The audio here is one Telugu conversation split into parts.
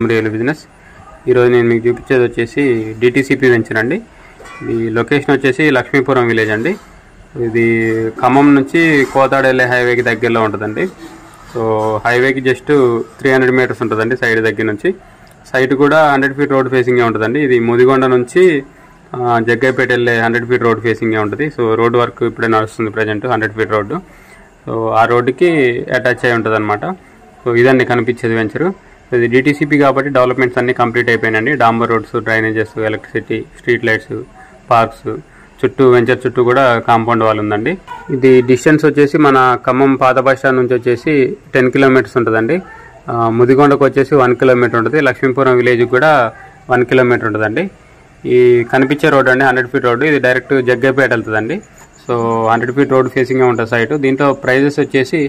రియల్ బిజినెస్ ఈరోజు నేను మీకు చూపించేది వచ్చేసి డిటిసిపి వెంచర్ అండి. ఈ లొకేషన్ వచ్చేసి లక్ష్మీపురం విలేజ్ అండి. ఇది ఖమ్మం నుంచి కోతాడ వెళ్ళే హైవేకి దగ్గరలో ఉంటుందండి. సో హైవేకి జస్ట్ 300 మీటర్స్ ఉంటుందండి సైడ్ దగ్గర నుంచి. సైట్ కూడా 100 ఫీట్ రోడ్ ఫేసింగే ఉంటుందండి. ఇది ముదిగొండ నుంచి జగ్గైపేట వెళ్ళే 100 ఫీట్ రోడ్ ఫేసింగే ఉంటుంది. సో రోడ్ వర్క్ ఇప్పుడే నడుస్తుంది ప్రజెంట్ 100 ఫీట్ రోడ్డు. సో ఆ రోడ్డుకి అటాచ్ అయి ఉంటుంది అనమాట. సో ఇదండి కనిపించేది వెంచరు. ఇది డిటిసిపి కాబట్టి డెవలప్మెంట్స్ అన్నీ కంప్లీట్ అయిపోయినాయండి. డాంబర్ roads, drainages, electricity, street lights, parks, చుట్టూ వెంచర్ చుట్టూ కూడా కాంపౌండ్ వాల్ ఉందండి. ఇది డిస్టెన్స్ వచ్చేసి మన ఖమ్మం పాత బస్ స్టాండ్ నుంచి వచ్చేసి 10 కిలోమీటర్స్ ఉంటుందండి. ముదిగొండకు వచ్చేసి 1 కిలోమీటర్ ఉంటుంది. లక్ష్మీపురం విలేజ్కి కూడా 1 కిలోమీటర్ ఉంటుందండి. ఈ కనిపించే రోడ్ అండి 100 ఫీట్ రోడ్డు. ఇది డైరెక్ట్ జగ్గైపేట వెళ్తుందండి. సో 100 ఫీట్ రోడ్ ఫేసింగ్ ఉంటుంది సైట్. దీంట్లో ప్రైజెస్ వచ్చేసి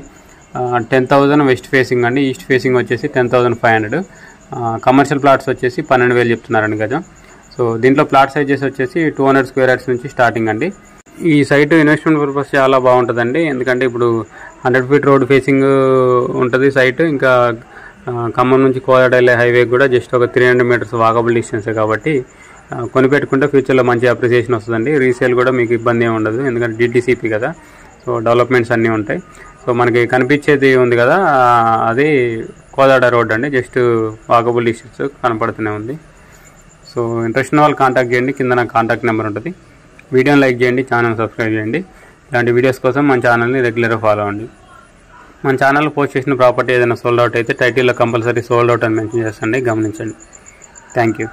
10,000 వెస్ట్ ఫేసింగ్ అండి. ఈస్ట్ ఫేసింగ్ వచ్చేసి 10,500. కమర్షియల్ ప్లాట్స్ వచ్చేసి 12,000 చెప్తున్నారండి గజం. సో దీంట్లో ప్లాట్ సైజెస్ వచ్చేసి 200 స్క్వేర్ యార్డ్స్ నుంచి స్టార్టింగ్ అండి. ఈ సైట్ ఇన్వెస్ట్మెంట్ పర్పస్ చాలా బాగుంటుందండి. ఎందుకంటే ఇప్పుడు 100 ఫీట్ రోడ్ ఫేసింగ్ ఉంటుంది సైట్. ఇంకా ఖమ్మం నుంచి కోదాడ వెళ్ళే హైవే కూడా జస్ట్ ఒక 300 మీటర్స్ వాకబుల్ డిస్టెన్సే కాబట్టి కొనిపెట్టుకుంటే ఫ్యూచర్లో మంచి అప్రిసియేషన్ వస్తుందండి. రీసేల్ కూడా మీకు ఇబ్బంది ఏమి ఉండదు, ఎందుకంటే డిటిసిపి కదా. సో డెవలప్మెంట్స్ అన్నీ ఉంటాయి. సో మనకి కనిపించేది ఉంది కదా, అది కోదాడ రోడ్ అండి. జస్ట్ వాకబుల్ డిస్టెన్స్ కనపడుతూనే ఉంది. సో ఇంట్రెస్ట్ ఉన్న వాళ్ళు కాంటాక్ట్ చేయండి. కింద నాకు కాంటాక్ట్ నెంబర్ ఉంటుంది. వీడియోని లైక్ చేయండి, ఛానల్ సబ్స్క్రైబ్ చేయండి. ఇలాంటి వీడియోస్ కోసం మన ఛానల్ని రెగ్యులర్గా ఫాలో అవ్వండి. మన ఛానల్లో పోస్ట్ చేసిన ప్రాపర్టీ ఏదైనా సోల్డ్ అవుట్ అయితే టైటిల్లో కంపల్సరీ సోల్డ్ అవుట్ అని మెన్షన్ చేస్తాండి, గమనించండి. Thank you.